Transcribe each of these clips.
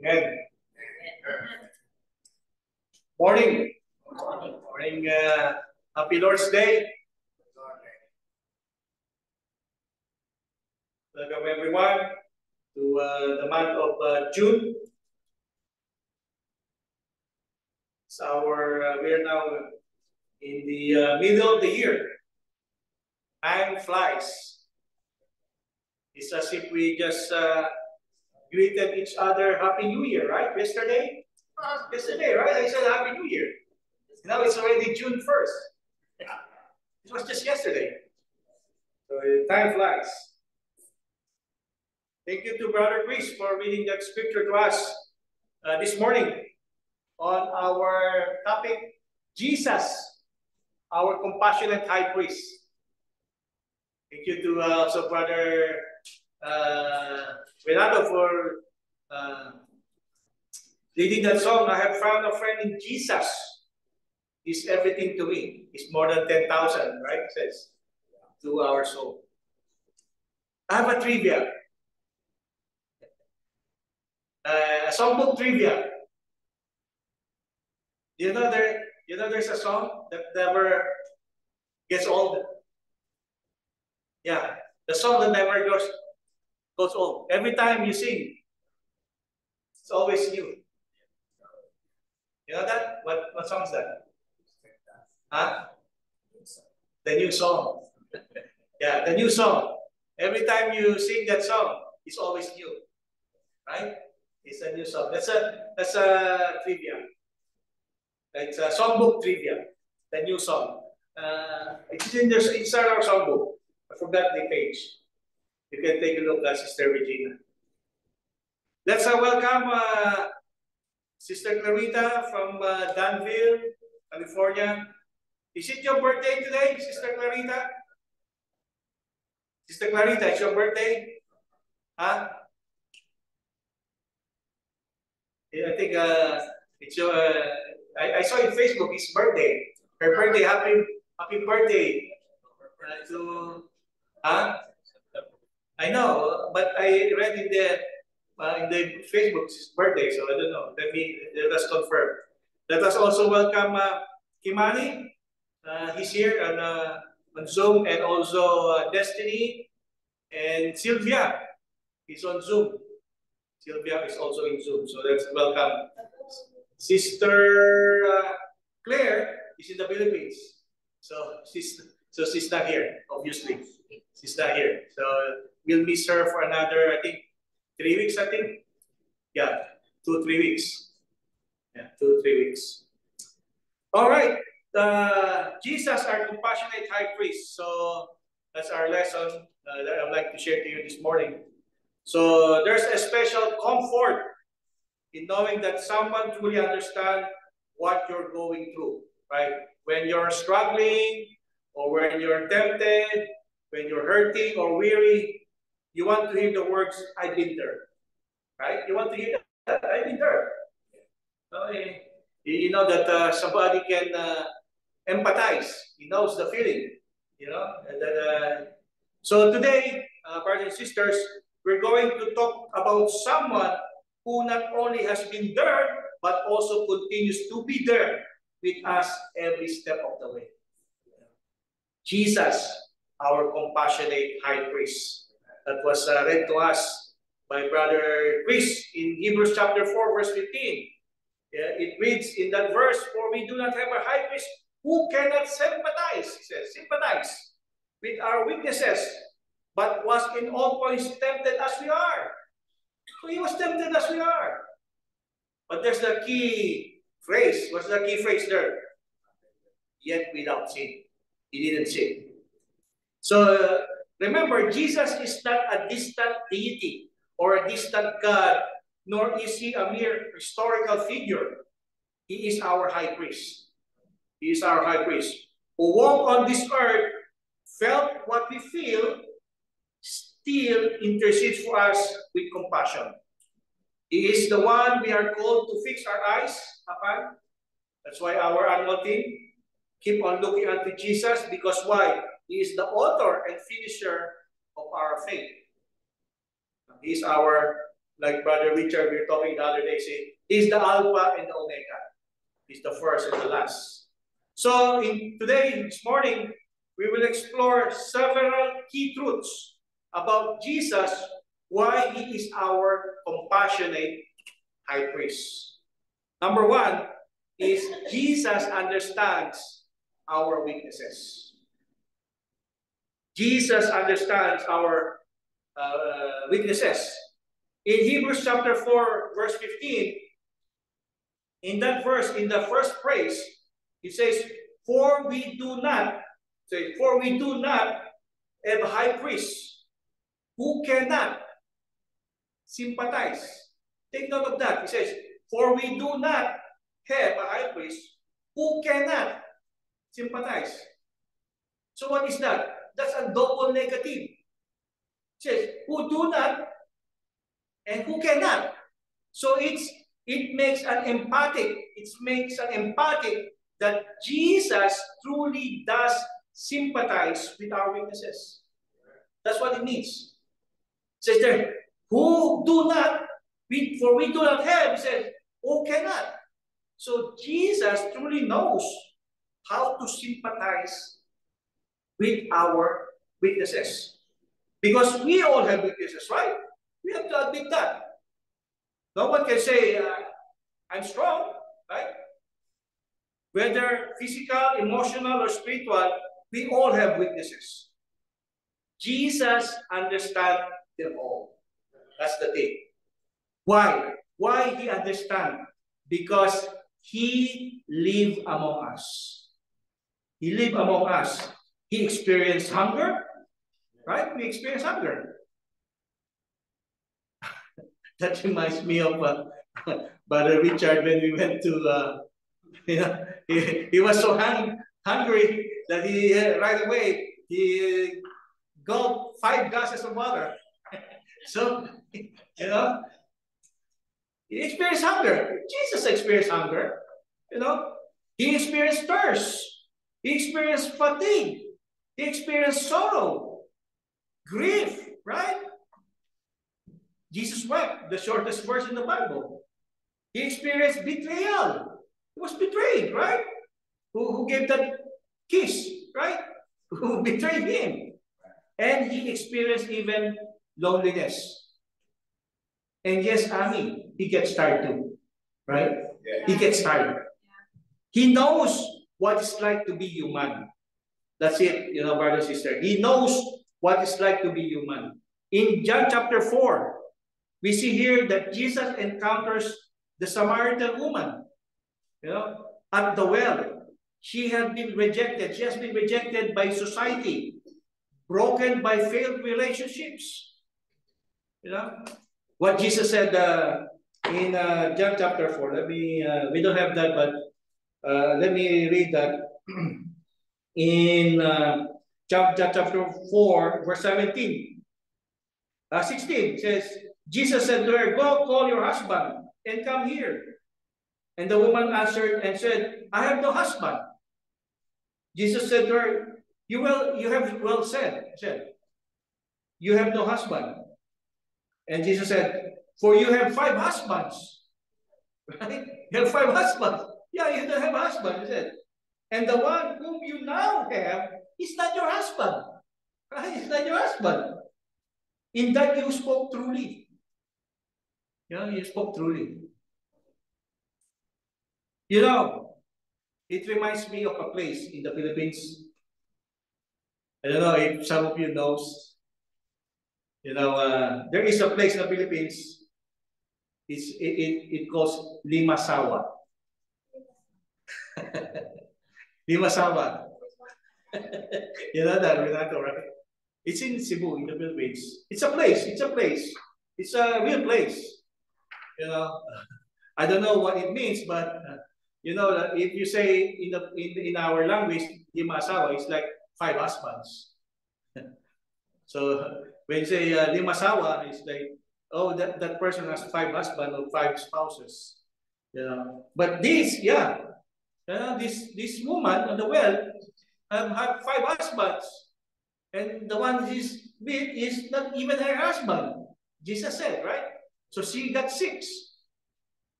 Amen. Morning. Morning. Happy Lord's Day. Welcome everyone to the month of June. We are now in the middle of the year. Time flies. It's as if we just greeted each other Happy New Year, right? Yesterday, right? I said Happy New Year. Now it's already June 1st. It was just yesterday. So time flies. Thank you to Brother Chris for reading that scripture to us this morning on our topic, Jesus, our compassionate high priest. Thank you to also Brother Renato for leading that song. I have found a friend in Jesus. He's everything to me. He's more than 10,000, right? It says to our soul. I have a trivia. A songbook trivia. There's a song that never gets old. Yeah, the song that never goes old. Every time you sing, it's always new. You know that? What song is that? Huh? The new song. Yeah, the new song. Every time you sing that song, it's always new. Right? It's a new song. That's a trivia. It's a songbook trivia. The new song. It's inside our songbook. I forgot the page. You can take a look at Sister Regina. Let's welcome Sister Clarita from Danville, California. Is it your birthday today, Sister Clarita? Sister Clarita, it's your birthday? Huh? Yeah, I think it's your. I saw in Facebook it's birthday. Her birthday. Happy birthday to. Huh? I know, but I read in the Facebook it's birthday, so I don't know. Let us confirm. Let us also welcome Kimani. He's here on Zoom, and also Destiny and Sylvia is on Zoom. Sylvia is also in Zoom, so let's welcome. Sister Claire is in the Philippines, so she's not here, obviously. She's not here, so we'll miss her for another, I think, 3 weeks. I think, yeah, 2-3 weeks. Yeah, 2-3 weeks. All right, Jesus, our compassionate high priest. So that's our lesson that I'd like to share to you this morning. So there's a special comfort in knowing that someone truly understands what you're going through, right? When you're struggling, or when you're tempted, when you're hurting or weary, you want to hear the words, I've been there, right? You want to hear that, I've been there. You know that somebody can empathize. He knows the feeling, you know. So today, brothers and sisters, we're going to talk about someone who not only has been there, but also continues to be there with us every step of the way. Jesus, our compassionate high priest. That was read to us by Brother Chris in Hebrews chapter 4, verse 15. It reads in that verse, for we do not have a high priest who cannot sympathize, it says, sympathize with our weaknesses, but was in all points tempted as we are. So he was tempted as we are. But there's the key phrase. What's the key phrase there? Yet without sin. He didn't sin. So remember, Jesus is not a distant deity or a distant God, nor is he a mere historical figure. He is our high priest. He is our high priest who walked on this earth, felt what we feel, still intercedes for us with compassion. He is the one we are called to fix our eyes upon. That's why our annual theme, keep on looking unto Jesus, because why? He is the author and finisher of our faith. He is our Like Brother Richard, we were talking the other day, say, He's the Alpha and the Omega. He's the first and the last. So this morning, we will explore several key truths about Jesus, why He is our compassionate high priest. Number one is Jesus understands our weaknesses. Jesus understands our weaknesses. In Hebrews chapter 4, verse 15, in that verse, in the first phrase, it says, for we do not have a high priest who cannot sympathize. Take note of that. It says, for we do not have a high priest who cannot sympathize. So what is that? That's a double negative. It says, who do not and who cannot. So it makes an emphatic. It makes an emphatic that Jesus truly does sympathize with our weaknesses. That's what it means. It says there, who do not, for we do not have, it says, who cannot. So Jesus truly knows how to sympathize with our weaknesses. Because we all have weaknesses, right? We have to admit that. No one can say, I'm strong, right? Whether physical, emotional, or spiritual, we all have weaknesses. Jesus understands them all. That's the thing. Why? Why He understands? Because He lived among us. He lived among us. He experienced hunger, right? We experience hunger. That reminds me of Brother Richard when we went to, he was so hungry that he right away, he gulped 5 glasses of water. So, he experienced hunger. Jesus experienced hunger, He experienced thirst. He experienced fatigue. He experienced sorrow, grief, right? Jesus wept, the shortest verse in the Bible. He experienced betrayal. He was betrayed, right? Who gave that kiss, right? Who betrayed Him. And He experienced even loneliness. And yes, Ami, He gets tired too, right? Yeah. He gets tired. He knows what it's like to be human. That's it, brother and sister. He knows what it's like to be human. In John chapter 4, we see here that Jesus encounters the Samaritan woman, at the well. She had been rejected. She has been rejected by society, broken by failed relationships. What Jesus said in John chapter 4. We don't have that, but let me read that. In chapter 4, verse 16, it says, Jesus said to her, go call your husband and come here. And the woman answered and said, I have no husband. Jesus said to her, you have well said. You have no husband. And Jesus said, for you have 5 husbands. Right? You have 5 husbands. Yeah, you don't have a husband, he said. And the one whom you now have is not your husband. Right? It's not your husband. In that you spoke truly. You spoke truly. It reminds me of a place in the Philippines. I don't know if some of you knows. There is a place in the Philippines. It calls Limasawa. Limasawa. That, Renato, right? It's in Cebu, in the Philippines. It's a place. It's a real place. I don't know what it means, but if you say in our language, Limasawa, it's like 5 husbands. So when you say Limasawa, it's like, oh, that person has 5 husbands or 5 spouses. But this woman on the well have 5 husbands, and the one she's with is not even her husband. Jesus said, right? So she got 6.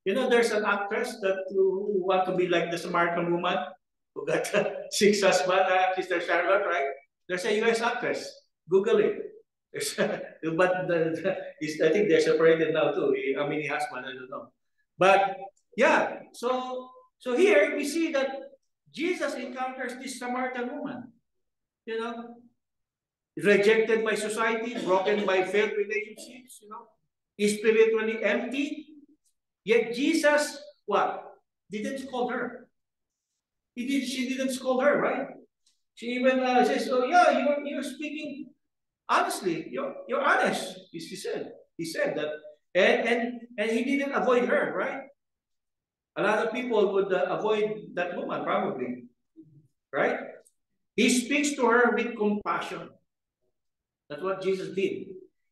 You know, there's an actress that who want to be like the Samaritan woman who got 6 husbands, Sister Charlotte, right? There's a U.S. actress. Google it. But I think they're separated now too. How many husbands? I don't know. But yeah, so here we see that Jesus encounters this Samaritan woman. You know, rejected by society, broken by failed relationships. You know, spiritually empty. Yet Jesus, what? Didn't scold her. She didn't scold her, right? She even says, "Oh yeah, you're speaking honestly. You're honest." He said. He said that, and he didn't avoid her, right? A lot of people would avoid that woman probably, right? He speaks to her with compassion. That's what Jesus did.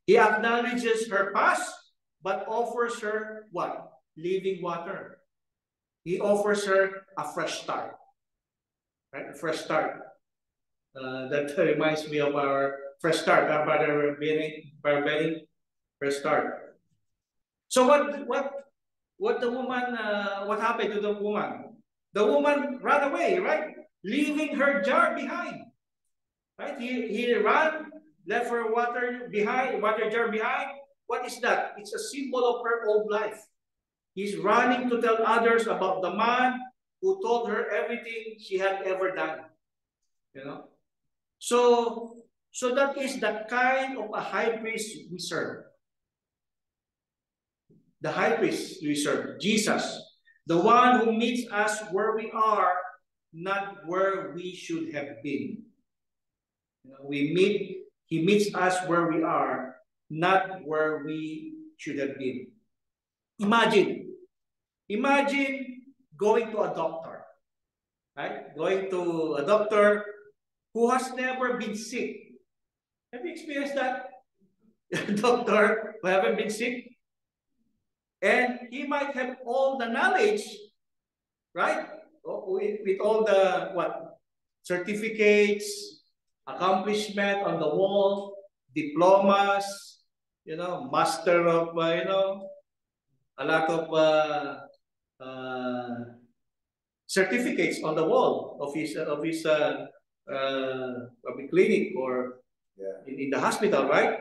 He acknowledges her past, but offers her what? Living water. He offers her a fresh start, right? A fresh start. That reminds me of our fresh start, Brother Benny, fresh start. So what the woman? What happened to the woman? The woman ran away, right? Leaving her jar behind, right? He ran, left her water jar behind. What is that? It's a symbol of her old life. He's running to tell others about the man who told her everything she had ever done. You know? So that is the kind of a high priest we serve. The high priest we serve, Jesus, the one who meets us where we are, not where we should have been. You know, he meets us where we are, not where we should have been. Imagine going to a doctor, right? Going to a doctor who has never been sick. Have you experienced that? A doctor who haven't been sick? And he might have all the knowledge, right? With all the certificates, accomplishment on the wall, diplomas, you know, master of you know, a lot of certificates on the wall of his clinic or in the hospital, right?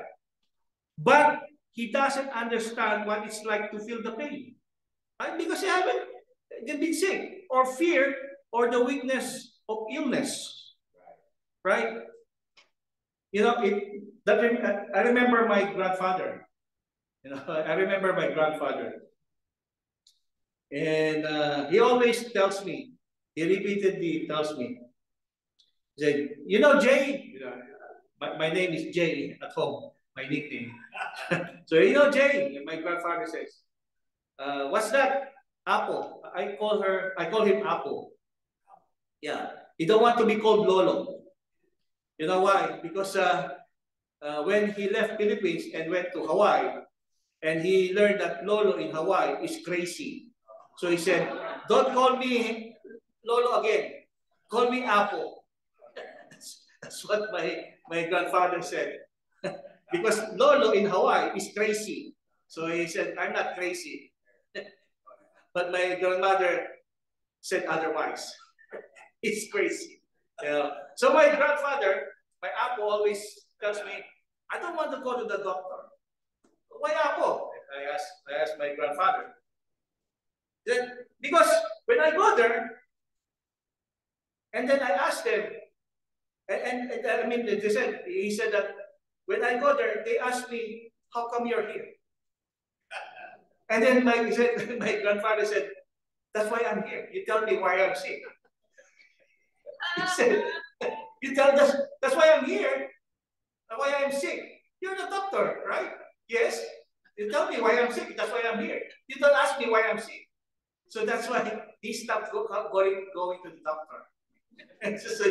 But he doesn't understand what it's like to feel the pain, right? Because he haven't been sick or fear or the weakness of illness, right? You know, I remember my grandfather. You know, I remember my grandfather, and he always tells me. He repeatedly tells me, he said, "You know, Jay." You know, my name is Jay at home. My nickname. So you know, Jay. My grandfather says, "What's that? Apple." I call him Apple. Yeah. He don't want to be called Lolo. You know why? Because when he left Philippines and went to Hawaii, and he learned that Lolo in Hawaii is crazy. So he said, "Don't call me Lolo again. Call me Apple." That's what my grandfather said. Because Lolo in Hawaii is crazy. So he said, "I'm not crazy." But my grandmother said otherwise. It's crazy. You know? So my grandfather, my Apo, always tells me, "I don't want to go to the doctor." "Why, Apo?" I asked my grandfather. Then, because when I go there, and then I asked them, and I mean, he said that when I go there, they ask me, "How come you're here?" And then my grandfather said, "That's why I'm here. You tell me why I'm sick." He said, "You tell us, that's why I'm here, why I'm sick. You're the doctor, right?" "Yes." "You tell me why I'm sick. That's why I'm here. You don't ask me why I'm sick." So that's why he stopped going to the doctor. So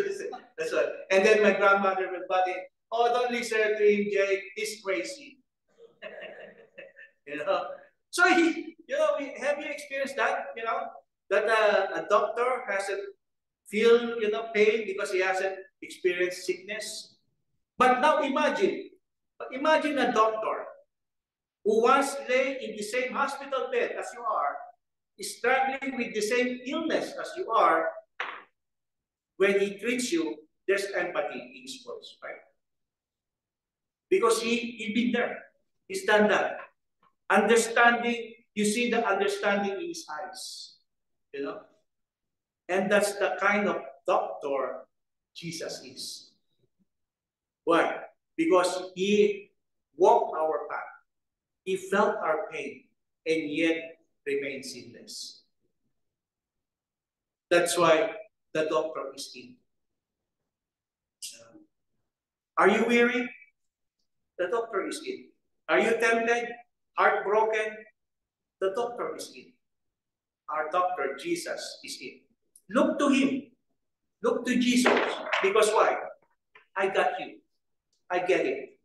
that's why. And then my grandmother would buddy, "Oh, don't listen to him, Jake. He's crazy." You know. So have you experienced that? You know, that a doctor hasn't feel pain because he hasn't experienced sickness. But now imagine a doctor who once lay in the same hospital bed as you are, is struggling with the same illness as you are, when he treats you, there's empathy in his voice, right? Because he's been there. He's done that. Understanding, you see the understanding in his eyes. You know? And that's the kind of doctor Jesus is. Why? Because he walked our path. He felt our pain and yet remained sinless. That's why the doctor is in. Are you weary? The doctor is in. Are you tempted? Heartbroken? The doctor is in. Our doctor, Jesus, is in. Look to him. Look to Jesus. Because why? I got you. I get it.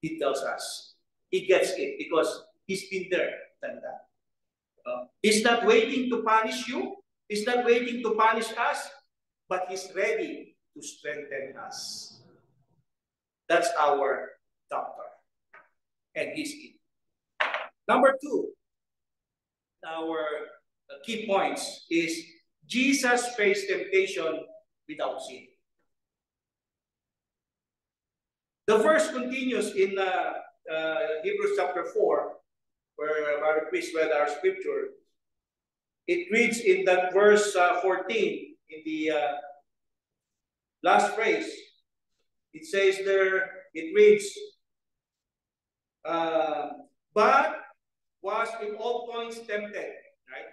He tells us. He gets it because he's been there than that. He's not waiting to punish you. He's not waiting to punish us, but he's ready to strengthen us. That's our doctor. And he's in. Number two, our key points is Jesus faced temptation without sin. The verse continues in Hebrews chapter 4, where Brother Chris read our scripture. It reads in that verse 14, in the last phrase, it says there, it reads, but was in all points tempted, right?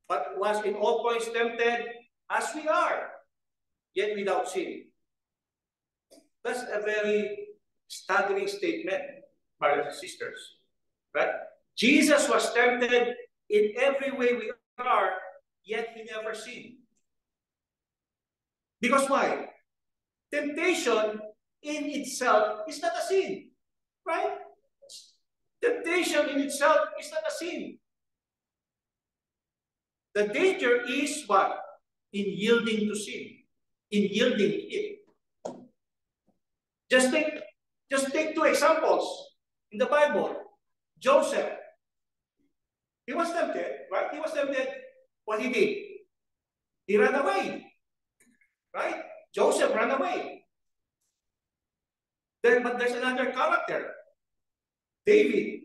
But was in all points tempted as we are, yet without sin. That's a very staggering statement, brothers and sisters, right? Jesus was tempted in every way we are, yet he never sinned. Because why? Temptation in itself is not a sin, right? Temptation in itself is not a sin. The danger is what? In yielding to sin, in yielding to it. Just take two examples in the Bible. Joseph, he was tempted, right? He was tempted. What he did? He ran away, right? Joseph ran away. But there's another character, David,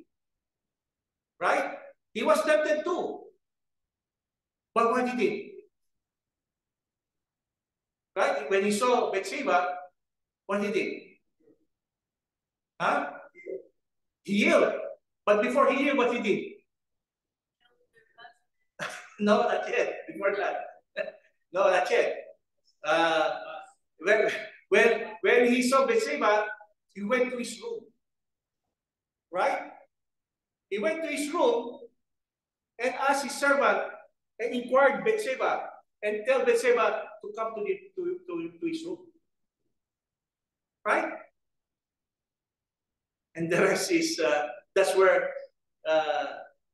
right? He was tempted too. But what he did? Right? When he saw Bathsheba, what he did? Huh? He yielded. But before he yielded, what he did? No, not yet. Before that. No, not yet. When he saw Bathsheba, he went to his room. Right? He went to his room and asked his servant and inquired Bathsheba and tell Bathsheba to come to his room. Right? And the rest is, that's where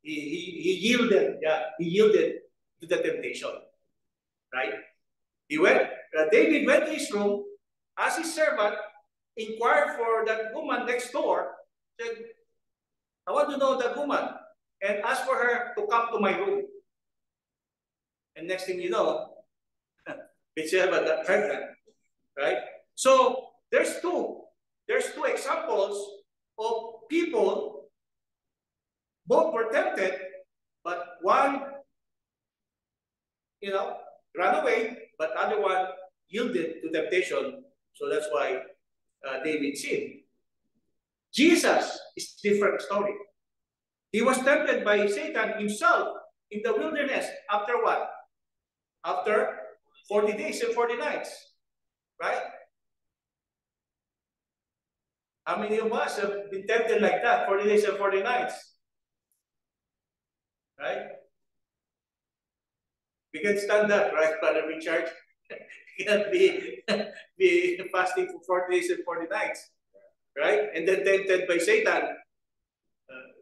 he yielded. Yeah, he yielded to the temptation. Right? David went to his room, asked his servant, inquired for that woman next door, said, I want to know that woman, and asked for her to come to my room. And next thing you know, Bathsheba got pregnant, right? So there's two examples of people, both were tempted, but one, ran away, but the other one yielded to temptation. So that's why David sinned. Jesus is a different story. He was tempted by Satan himself in the wilderness after what? After 40 days and 40 nights, right? How many of us have been tempted like that, 40 days and 40 nights? Right? We can stand that, right, Brother Richard? We cannot be fasting for 40 days and 40 nights, right? And then tempted by Satan,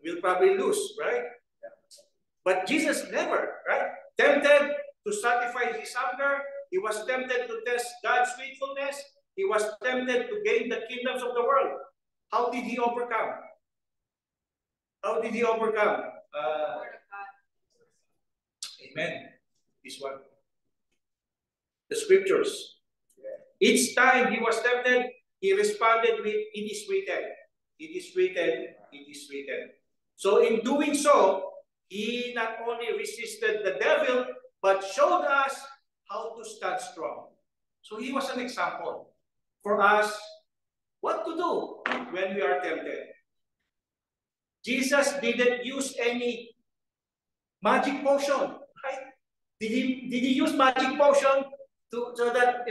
we'll probably lose, right? But Jesus never, right? Tempted to satisfy his hunger. He was tempted to test God's faithfulness. He was tempted to gain the kingdoms of the world. How did he overcome? How did he overcome? Amen. This one. The scriptures. Each time he was tempted, he responded with, "It is written. It is written. It is written." So in doing so, he not only resisted the devil, but showed us how to stand strong. So he was an example for us what to do when we are tempted. Jesus didn't use any magic potion, right? Did he use magic potion so that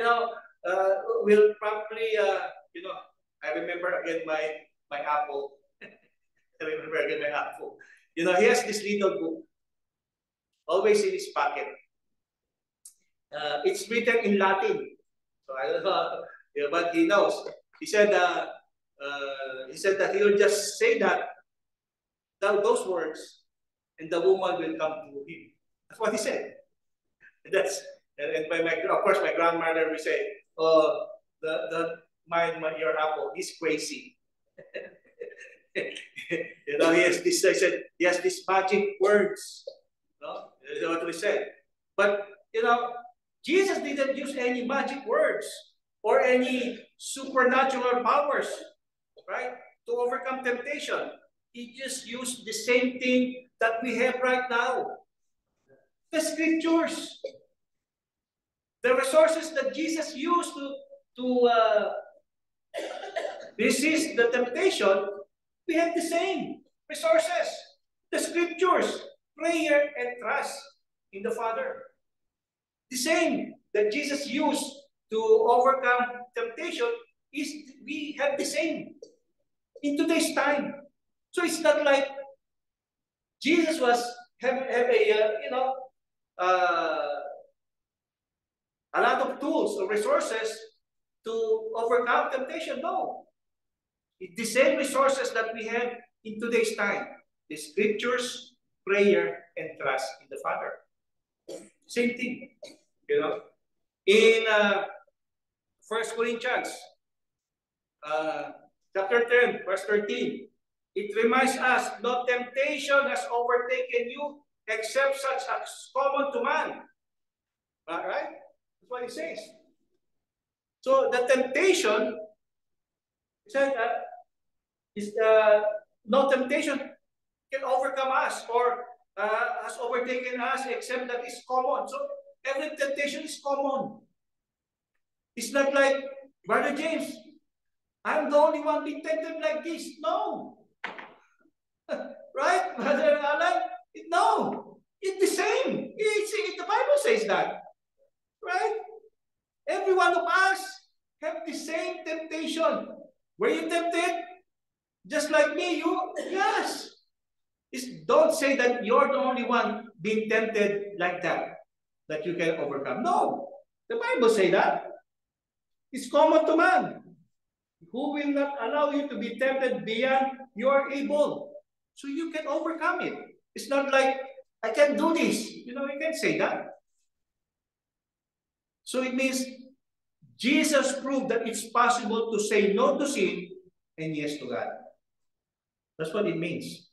will probably I remember again my apple. I remember again my apple. He has this little book always in his pocket. It's written in Latin, so I don't know, but he knows. He said that he will just say those words, and the woman will come to him. That's what he said. And of course my grandmother will say, "Oh, your apple, he's crazy." He has this. I said he has these magic words. No, that's what we said. But Jesus didn't use any magic words or any supernatural powers, right, to overcome temptation. He just used the same thing that we have right now. The scriptures. The resources that Jesus used to resist the temptation, we have the same resources. The scriptures, prayer, and trust in the Father. The same that Jesus used to overcome temptation we have the same in today's time. So it's not like Jesus was have a lot of tools or resources to overcome temptation. No. It's the same resources that we have in today's time. The scriptures, prayer, and trust in the Father. Same thing. In 1 Corinthians chapter 10, verse 13, it reminds us, "No temptation has overtaken you except such as common to man." Right? That's what it says. So the temptation is no temptation can overcome us or has overtaken us except that is common. So every temptation is common. It's not like, Brother James, I'm the only one being tempted like this. No. Right, Brother Alan? No. It's the same. The Bible says that. Right? Every one of us have the same temptation. Were you tempted? Just like me, yes. Don't say that you're the only one being tempted like that you can overcome. No. The Bible says that. It's common to man. Who will not allow you to be tempted beyond your able? So you can overcome it. It's not like, I can do this. You can say that. So it means Jesus proved that it's possible to say no to sin and yes to God. That's what it means.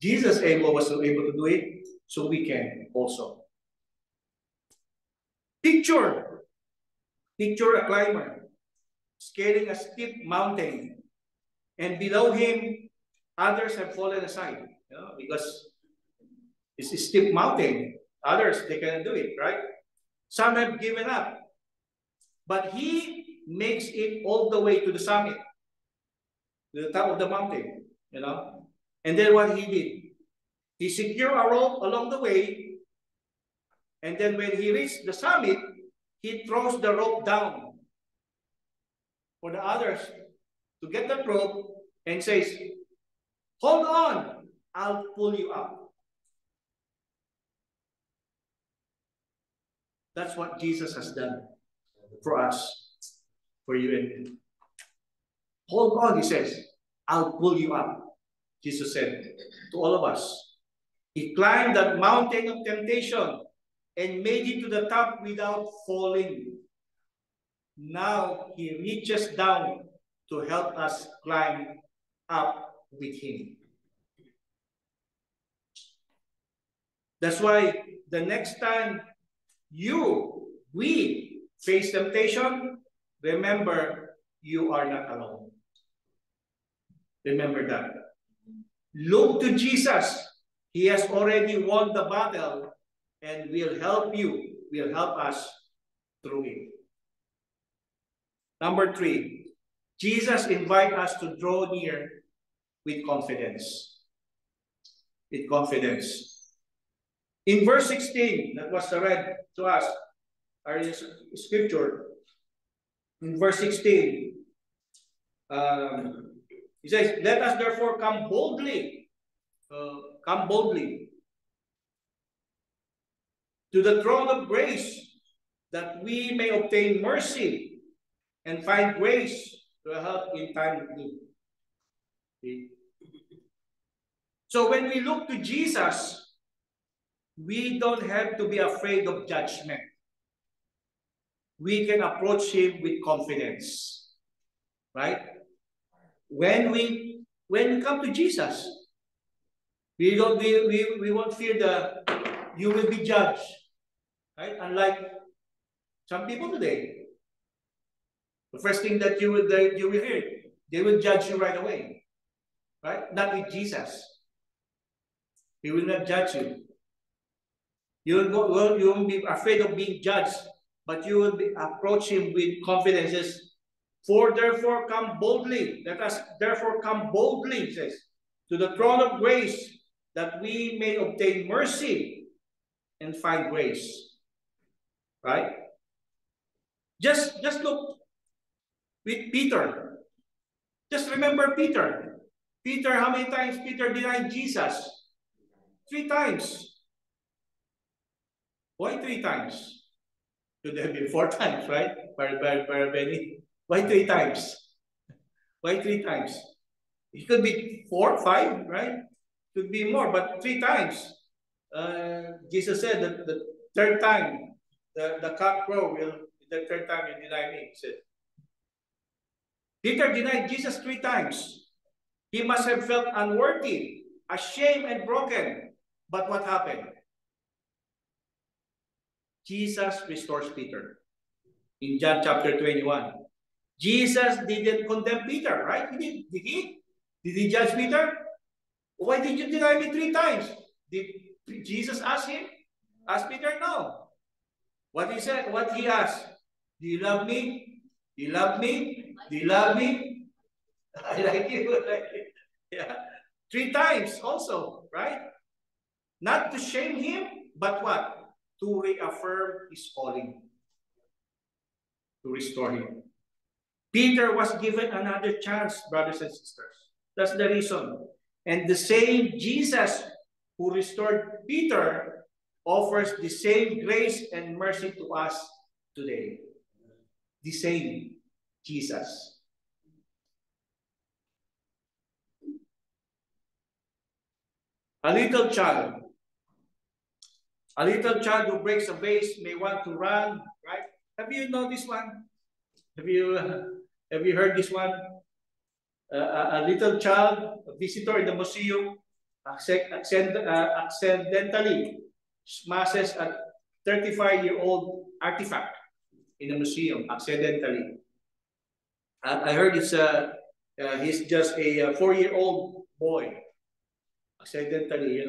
Jesus was able to do it, so we can also. Picture a climber scaling a steep mountain, and below him, others have fallen aside, because it's a steep mountain. Others, they cannot do it, right? Some have given up, but he makes it all the way to the summit, to the top of the mountain, And then what he did, he secured a rope along the way, and then when he reached the summit, he throws the rope down for the others to get the rope and says, "Hold on, I'll pull you up." That's what Jesus has done for us, for you and me. Hold on, he says, "I'll pull you up." Jesus said to all of us. He climbed that mountain of temptation and made it to the top without falling. Now he reaches down to help us climb up with Him. That's why the next time we face temptation, remember, you are not alone. Remember that. Look to Jesus. He has already won the battle and will help us through it. Number 3, Jesus invites us to draw near with confidence. With confidence. In verse 16, that was read to us, our scripture, in verse 16, he says, let us therefore come boldly to the throne of grace, that we may obtain mercy and find grace to help in time of need. Okay. So when we look to Jesus, we don't have to be afraid of judgment. We can approach Him with confidence, right? When we come to Jesus, we won't fear you will be judged, right? Unlike some people today, the first thing that you will hear, they will judge you right away, right? Not with Jesus. He will not judge you. You won't be afraid of being judged, but you will approach Him with confidence. For therefore come boldly, let us therefore come boldly, it says, to the throne of grace, that we may obtain mercy and find grace. Right? Just look with Peter. Just remember Peter. Peter, how many times Peter denied Jesus? 3 times. Why 3 times? Should have been 4 times, right? Para Benny. Why 3 times? Why 3 times? It could be 4, 5, right? Could be more, but 3 times. Jesus said that the 3rd time, the cock crow will, the 3rd time you deny me, he said. Peter denied Jesus 3 times. He must have felt unworthy, ashamed and broken. But what happened? Jesus restores Peter. In John chapter 21. Jesus didn't condemn Peter, right? Did he? Did he judge Peter? Why did you deny me 3 times? Did Jesus ask him? Ask Peter? No. What he said, what he asked? Do you love me? Do you love me? Do you love me? I like you. Yeah. 3 times also, right? Not to shame him, but what? To reaffirm his calling. To restore him. Peter was given another chance, brothers and sisters. That's the reason. And the same Jesus who restored Peter offers the same grace and mercy to us today. The same Jesus. A little child who breaks a vase may want to run, right? Have you known this one? Have you heard this one? A little child, a visitor in the museum, accidentally smashes a 35-year-old artifact in the museum, accidentally. I heard he's just a 4-year-old boy. Accidentally,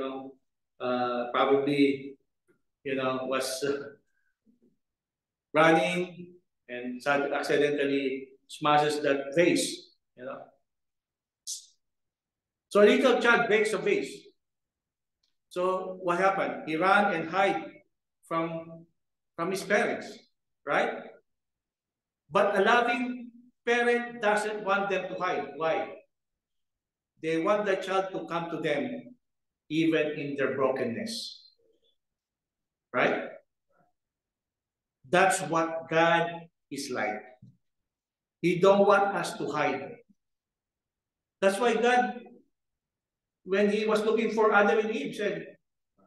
probably, was running and accidentally smashes that vase, So a little child breaks a vase. So what happened? He ran and hid from his parents, right? But a loving parent doesn't want them to hide. Why? They want the child to come to them even in their brokenness. Right? That's what God is like. He don't want us to hide. That's why God, when He was looking for Adam and Eve, said,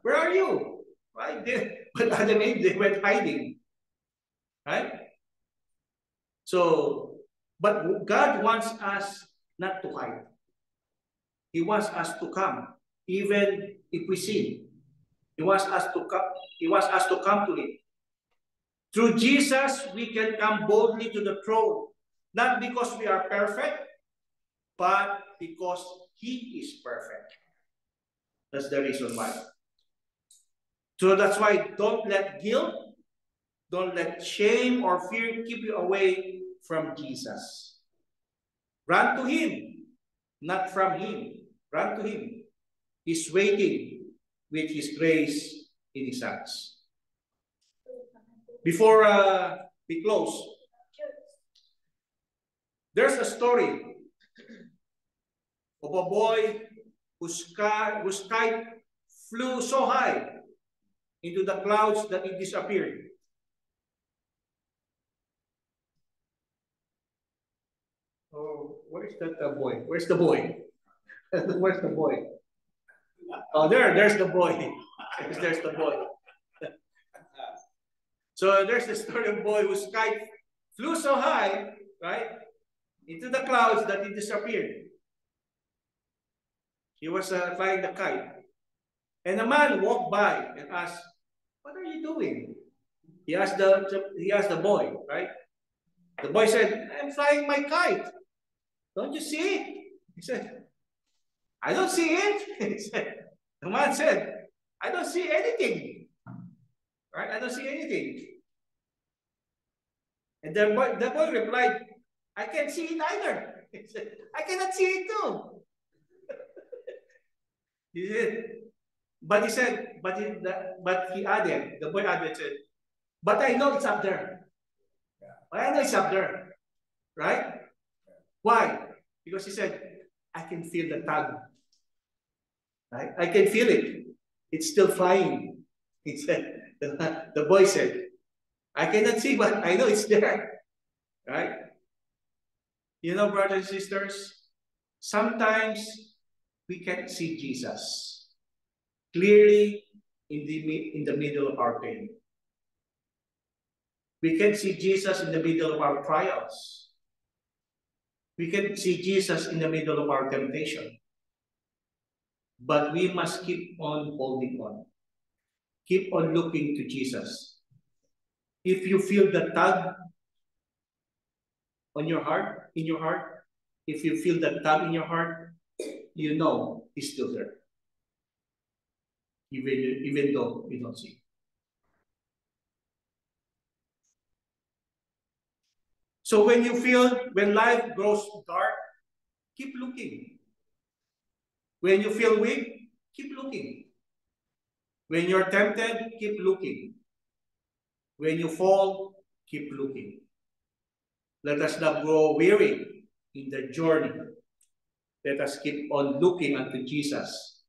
"Where are you?" Right? But Adam and Eve, they went hiding. Right? So, but God wants us not to hide. He wants us to come, even if we sin. He wants us to come. He wants us to come to Him. Through Jesus, we can come boldly to the throne, not because we are perfect, but because He is perfect. That's the reason why. So that's why don't let guilt, don't let shame or fear keep you away from Jesus. Run to Him, not from Him. Run to Him. He's waiting with His grace in His hands. Before we close, there's a story of a boy whose kite flew so high into the clouds that it disappeared. Oh, where is that boy? Where's the boy? Where's the boy? Oh, there's the boy. There's the boy. So there's the story of a boy whose kite flew so high, right, into the clouds that it disappeared. He was flying the kite. And a man walked by and asked, "What are you doing?" He asked the boy, right? The boy said, "I'm flying my kite. Don't you see it?" He said, "I don't see it." The man said, "I don't see anything." Right? "I don't see anything." And the boy replied, "I can't see it either." He said, "I cannot see it too." He said, but he added, the boy added, said, "But I know it's up there. I know it's up there." Right? Why? Because he said, "I can feel the tug. Right? I can feel it. It's still flying." He said, the boy said, "I cannot see, but I know it's there." Right? You know, brothers and sisters, sometimes we can't see Jesus clearly in the middle of our pain. We can see Jesus in the middle of our trials. We can see Jesus in the middle of our temptation. But we must keep on holding on. Keep on looking to Jesus. If you feel the tug in your heart, if you feel the tug in your heart, you know He's still there. Even though you don't see. So when life grows dark, keep looking. When you feel weak, keep looking. When you're tempted, keep looking. When you fall, keep looking. Let us not grow weary in the journey. Let us keep on looking unto Jesus,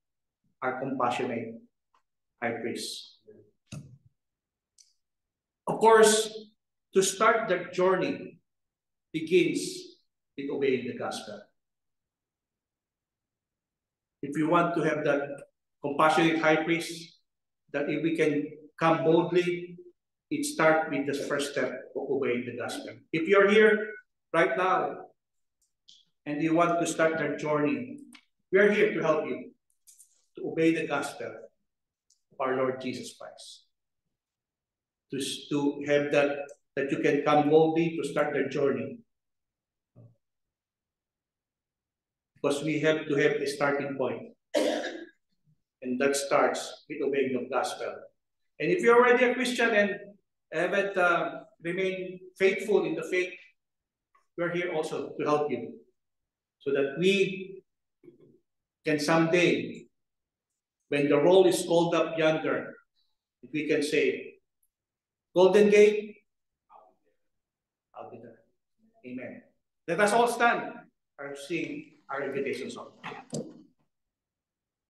our compassionate high priest. Of course, to start that journey begins with obeying the gospel. If we want to have that compassionate high priest, that if we can come boldly, it starts with the first step of obeying the gospel. If you're here right now and you want to start that journey, we are here to help you to obey the gospel of our Lord Jesus Christ. To have that you can come boldly to start the journey. Because we have to have a starting point. And that starts with obeying the gospel. And if you're already a Christian and haven't remained faithful in the faith, we're here also to help you. So that we can someday, when the roll is called up yonder, we can say, "Golden Gate, I'll be there." Amen. Let us all stand and sing our invitation song.